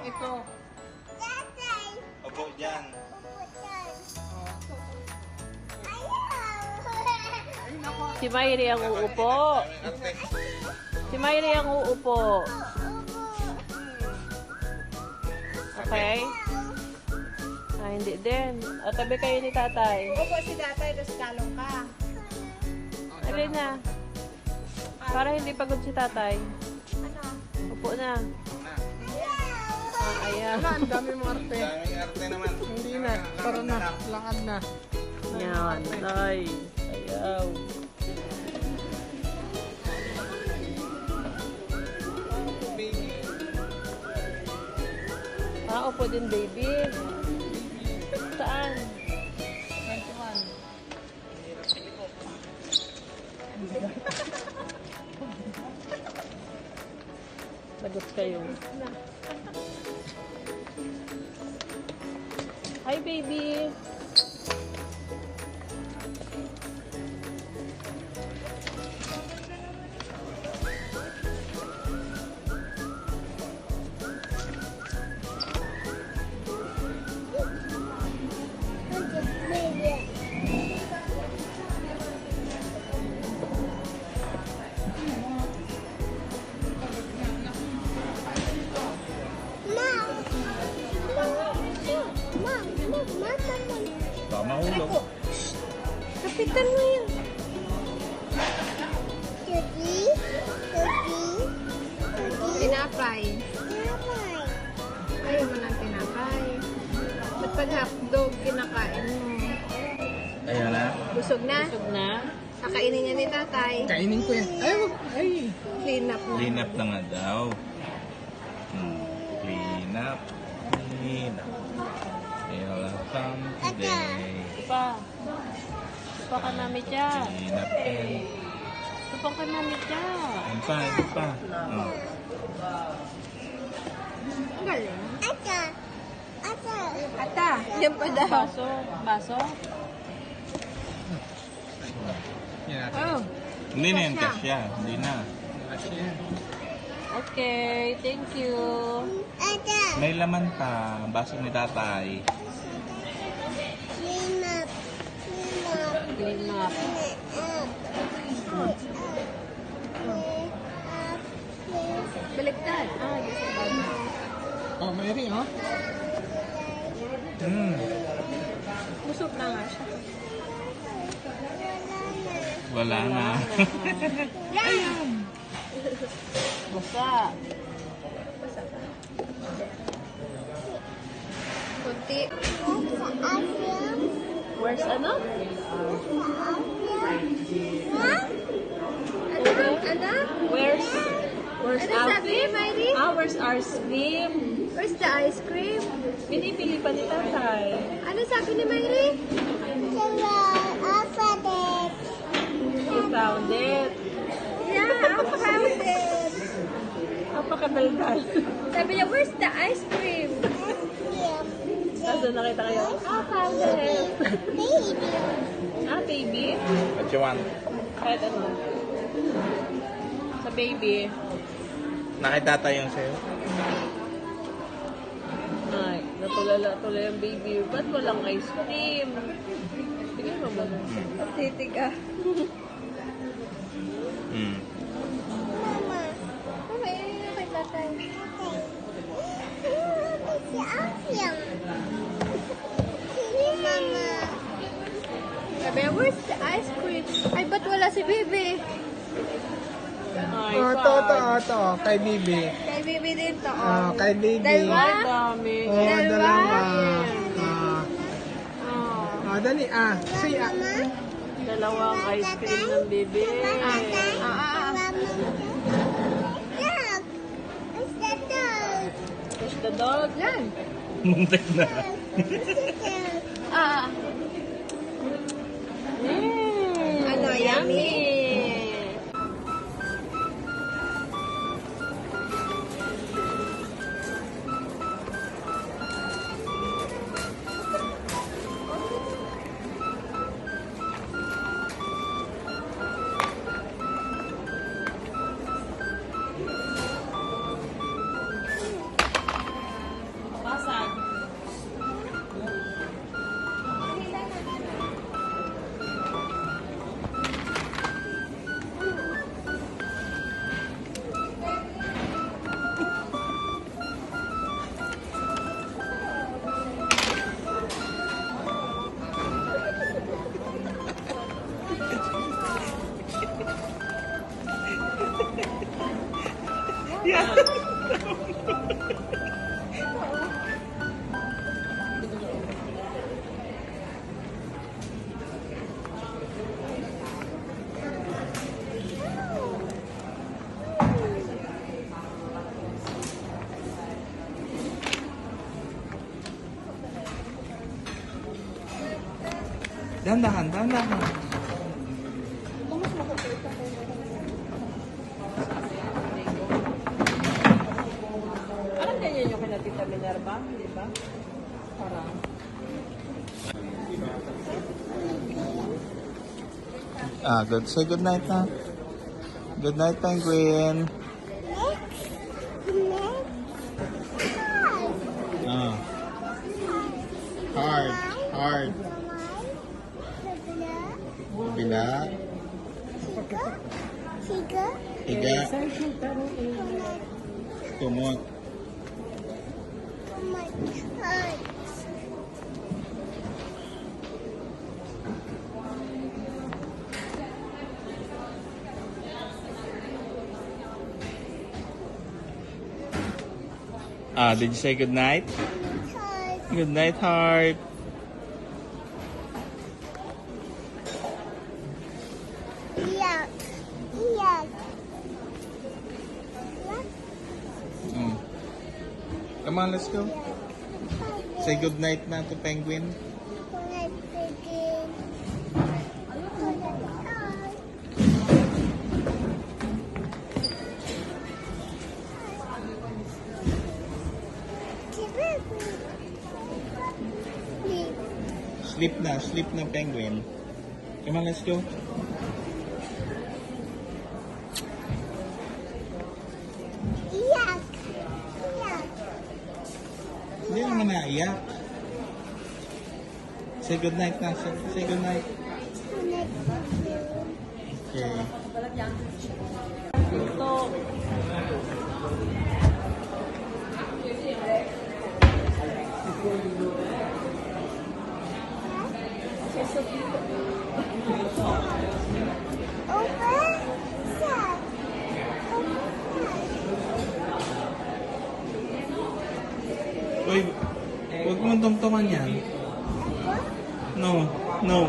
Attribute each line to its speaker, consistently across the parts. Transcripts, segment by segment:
Speaker 1: Ito.
Speaker 2: Opo dyan.
Speaker 3: Si Myree ang uupo. Si Myree ang uupo. Okay? Ah, hindi din. O, tabi kayo ni tatay.
Speaker 1: Upo si tatay, tapos kalong ka.
Speaker 3: Alin na. Para hindi pagod si tatay.
Speaker 1: Ano?
Speaker 3: Upo na. Ah, ayan.
Speaker 1: Wala, ang dami mong arte.
Speaker 2: Daming arte naman.
Speaker 1: Hindi na, tara na, lakad na.
Speaker 3: Yan. Ay. Ayaw. Ah, upo din, baby. Saan?
Speaker 1: 21.
Speaker 3: Lagot kayo. Hi, baby.
Speaker 2: Baka mahulog.
Speaker 3: Kapitan mo yun.
Speaker 1: Tinapay. Ayaw mo ng tinapay. Ba't pag hotdog kinakain mo?
Speaker 2: Ayan na.
Speaker 1: Busog na?
Speaker 3: Busog na.
Speaker 1: Kakainin niya ni tatay.
Speaker 4: Kainin ko yan. Ay, wag. Ay.
Speaker 1: Clean up mo.
Speaker 2: Clean up na nga daw. Clean up. Clean up. Welcome today.
Speaker 3: Ipa. Ipa ka namin dyan.
Speaker 2: Clean up and...
Speaker 3: Ipa ka namin dyan.
Speaker 2: Ano pa? Ano pa? Oh.
Speaker 1: Ang galing. Ata. Yan pa daw.
Speaker 3: Baso. Baso.
Speaker 4: Yan natin.
Speaker 1: Oh.
Speaker 2: Hindi na yan kasya. Hindi na.
Speaker 4: Kasi
Speaker 3: Okay. Thank you.
Speaker 2: May laman pa. Baso ni tatay.
Speaker 3: Clean up.
Speaker 1: Baliktad. Ah, yes.
Speaker 4: oh, Myree, oh.
Speaker 1: Busog na nga siya.
Speaker 2: Wala na.
Speaker 1: Yan!
Speaker 3: Basa.
Speaker 1: Kunti.
Speaker 3: Where's ano?
Speaker 1: Anak?
Speaker 3: Where's
Speaker 1: Ano
Speaker 3: our
Speaker 1: sabi, Myree?
Speaker 3: Ah, where's our swim?
Speaker 1: Where's the ice cream?
Speaker 3: Pinipili pa ni tatay.
Speaker 1: Ano sabi ni Myree?
Speaker 3: You found it.
Speaker 1: Yeah, I found it.
Speaker 3: Napakadaldal.
Speaker 1: Sabi niya, where's the ice cream?
Speaker 3: Tapos nakita kayo, found it. Ah, baby?
Speaker 2: What you want?
Speaker 3: Kahit ano. Sa baby.
Speaker 2: Nakita tayo yung sa'yo.
Speaker 3: Ay, natulala-tulala yung baby. Ba't walang ice cream? Bigyan mo ba?
Speaker 1: Titig ah.
Speaker 3: Mama,
Speaker 1: yun kay tatay. Sabi niya, where's the ice cream? Ay, ba't wala si Bibi?
Speaker 3: Ay,
Speaker 4: Oh, ito. Kay Bibi.
Speaker 1: Kay Bibi din to.
Speaker 4: Oh, kay Bibi.
Speaker 1: Dalawa?
Speaker 3: Ay, dami.
Speaker 4: Oh,
Speaker 1: Dalawa?
Speaker 4: dalawa.
Speaker 3: Oh,
Speaker 4: Oh, dali, ah. Say, ah.
Speaker 3: dalawang ice cream ng baby. Push the dog.
Speaker 1: Yan.
Speaker 2: Muntik na.
Speaker 1: Ah. Ano, yummy?
Speaker 2: Dahan-dahan, dahan-dahan.
Speaker 3: Parang ganyan yung kina Tita Minerva, di ba? Parang.
Speaker 2: Good. Say good night na. Good night, Penguin. Hard. Hard. Bila. Higa. Tumot. Did you say good night? Good night, heart. Come on, let's go. Say good night na to Penguin. Sleep na Penguin. Come on, let's go. Hindi naman naiyak. Say good night na. Say good night. Okay.
Speaker 3: Ito.
Speaker 2: Uy, huwag mong tungtungan yan. No, no.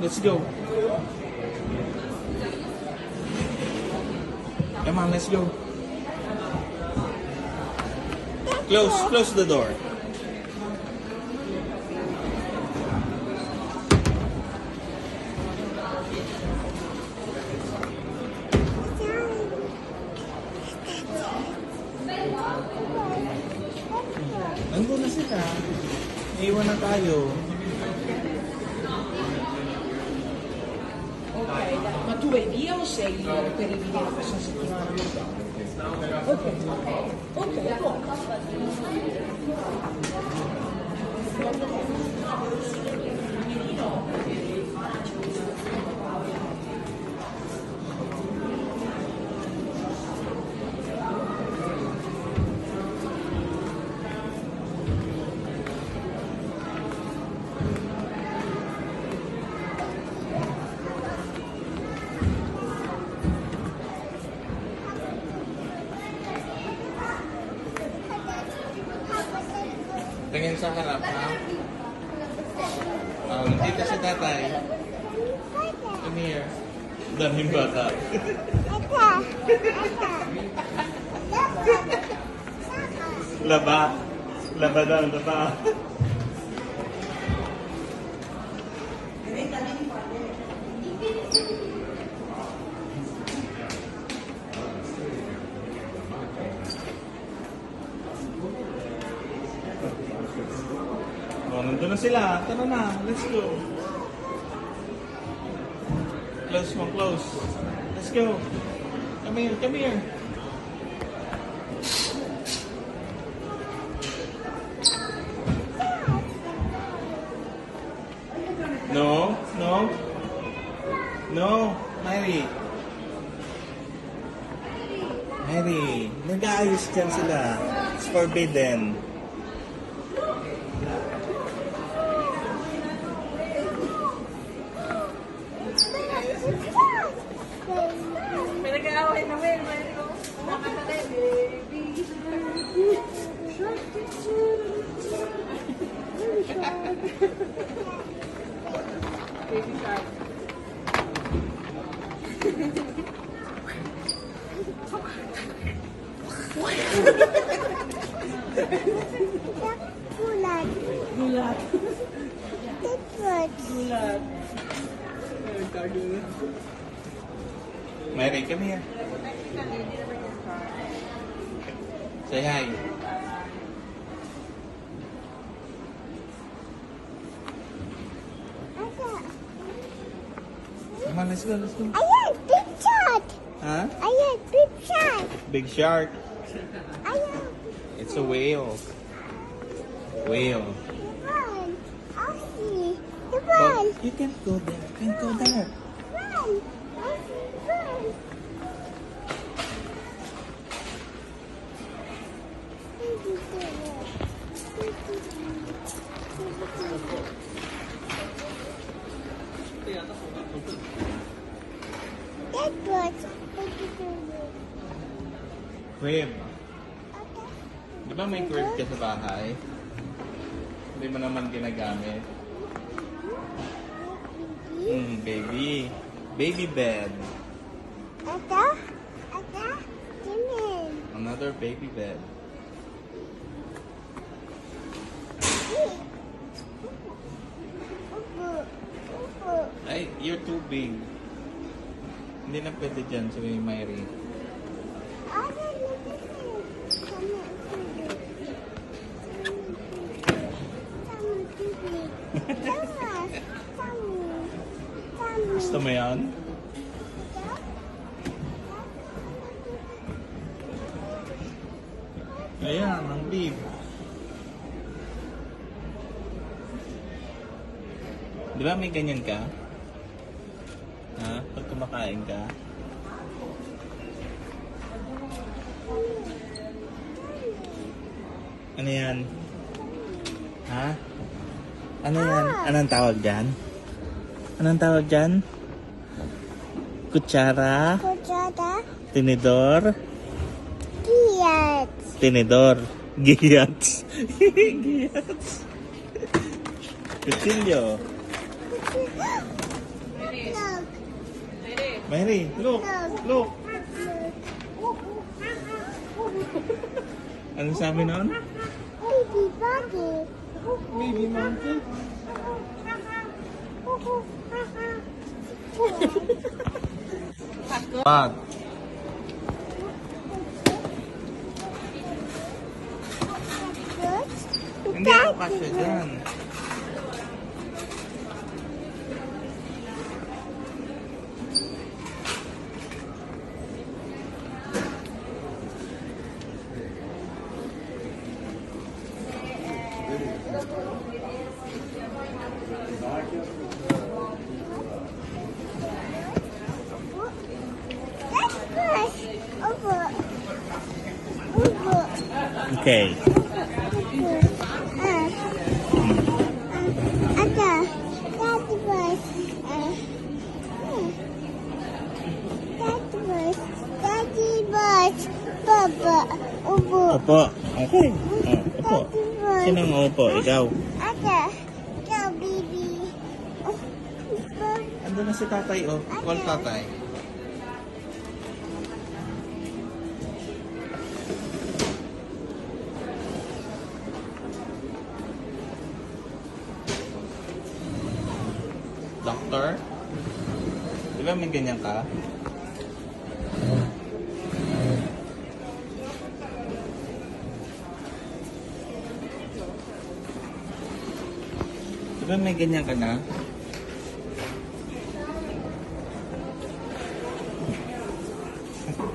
Speaker 2: Let's go. Come on, let's go. Close the door. Nandun na sila. Iwan na tayo.
Speaker 5: Ma tu vai via o sei per rivedere questa settimana? Ok, buono.
Speaker 2: Tingin sa harap, ha? Nandito si tatay. Come here. Daming bata. Laba. Laba daw, laba. Nandun na sila. Tara na. Let's go. Close mo, close. Let's go. Come here, come here. No, no. No, Myree. Myree, nag-aayos dyan sila. It's forbidden.
Speaker 3: Pinag-aaway na Will, mayroon. Baby shark.
Speaker 5: Gulat. Gulat.
Speaker 2: Myree, come here. Say hi. Come on, let's go, let's go.
Speaker 1: I had big shot.
Speaker 2: Huh?
Speaker 1: I had big shot.
Speaker 2: Big shark.
Speaker 1: I had
Speaker 2: It's a whale. Whale.
Speaker 1: run. I'll see. Run.
Speaker 2: But you can't go there. You can't go there.
Speaker 1: Run. I'll see. Run. That was
Speaker 2: Crib. Di ba may crib ka sa bahay? Hindi mo naman ginagamit. Baby. Baby bed.
Speaker 1: Ada, Jimin.
Speaker 2: Another baby bed. Ay, you're too big. Hindi na pwede dyan sa Myree. Gusto mo yan? Ayan, ang beef. Di ba may ganyan ka? Ha? Pag kumakain ka? Ano yan? Ha? Ano yan? Anong tawag dyan? Anong tawag dyan? Kutsara?
Speaker 1: Kutsara,
Speaker 2: Tinidor?
Speaker 1: Kiat.
Speaker 2: Tinidor. Giyats. Giyats. Kutsilyo. Myree, look. Look. Ano sabi nun?
Speaker 1: Baby body.
Speaker 4: Baby monkey.
Speaker 2: What? Hindi ako kasya dyan.
Speaker 1: That's push. Over. Over.
Speaker 2: Okay.
Speaker 1: Ada. That's push. That's push. Daddy push. Papa. Over.
Speaker 2: Opo. Okay. Opo. Sino ang opo? Ikaw.
Speaker 1: Ada. Go, baby.
Speaker 2: Ando na si tatay, oh. Call tatay. Doctor? Di ba may ganyan ka? Di ba may ganyan ka na?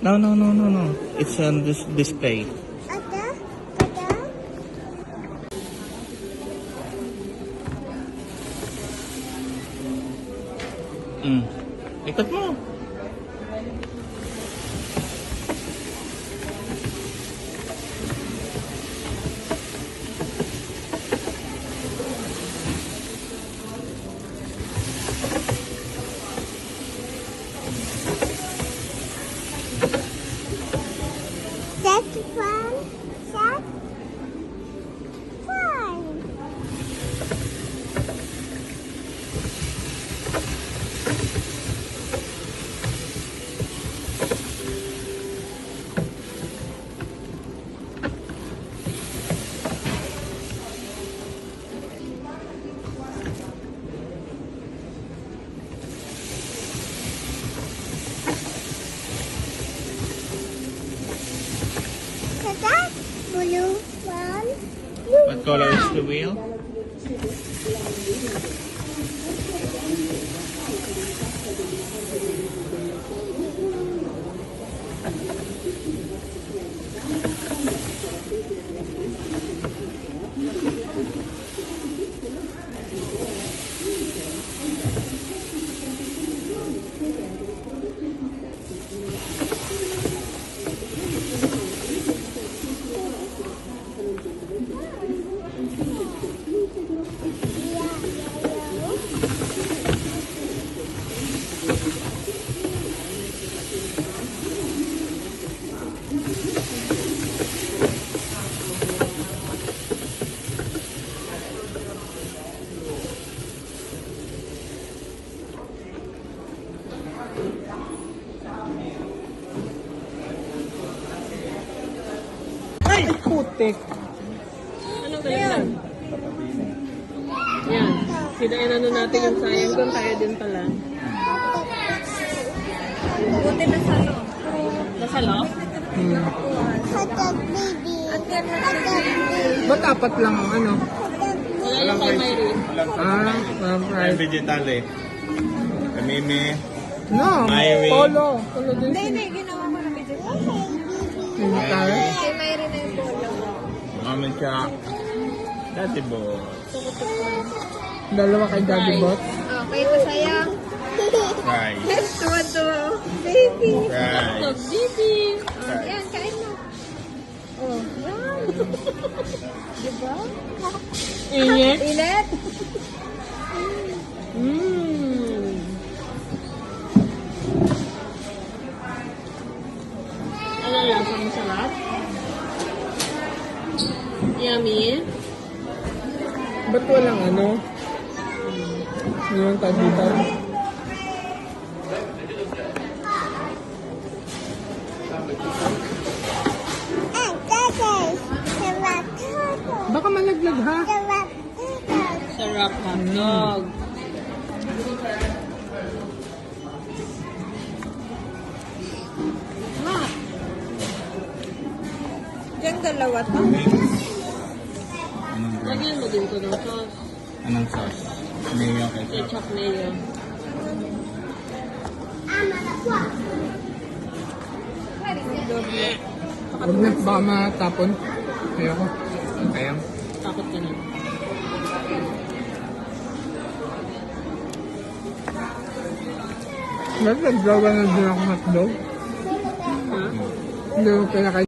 Speaker 2: No. It's on this display.
Speaker 1: Ada. Ada.
Speaker 2: Ikot mo.
Speaker 1: That's fun. That's fun. Blue one.
Speaker 2: What color is the wheel?
Speaker 4: Ay, putik.
Speaker 3: Anong kailan? Yan. Sinainano natin yung sayang doon. Tayo din pala.
Speaker 1: Buti na sa loob.
Speaker 3: Nasa loob?
Speaker 4: Ba't apat lang ang ano?
Speaker 3: Wala yung kay Myree.
Speaker 4: Walang
Speaker 2: Ay,
Speaker 4: price.
Speaker 2: vegetal eh. Kamimi.
Speaker 4: No,
Speaker 2: Myree.
Speaker 4: polo. Polo din
Speaker 1: Hindi,
Speaker 4: siya.
Speaker 1: hindi. Ginawa ko na video.
Speaker 4: Vegetal.
Speaker 1: Kay Myree na yung polo.
Speaker 2: Mami siya. Dati bo.
Speaker 4: Dalawa kay Daddy Bot.
Speaker 1: Okay, ito sa'yo.
Speaker 2: Rice.
Speaker 1: Tuwa-tuwa. Baby.
Speaker 2: Rice.
Speaker 3: Baby!
Speaker 1: Yan, kain mo. Oh, yan. Diba?
Speaker 3: Init?
Speaker 1: Ilet?
Speaker 3: Mmm. Ano lasa ng sarap? Yummy?
Speaker 4: Ba't walang ano? Yung tag dito. Baka malaglag ha?
Speaker 3: Sarap hotdog.
Speaker 1: Diyan dalawa to.
Speaker 3: Lagyan mo din ko ng sauce.
Speaker 2: Anong sauce? Mayo ketchup.
Speaker 3: Ketchup mayo.
Speaker 4: Huwag na baka matapon. Ayoko. Kaya.
Speaker 3: Takot ka na.
Speaker 4: Ba't nagdawa na din ako hotdog?
Speaker 3: Ha?
Speaker 4: Hindi ko pinakain.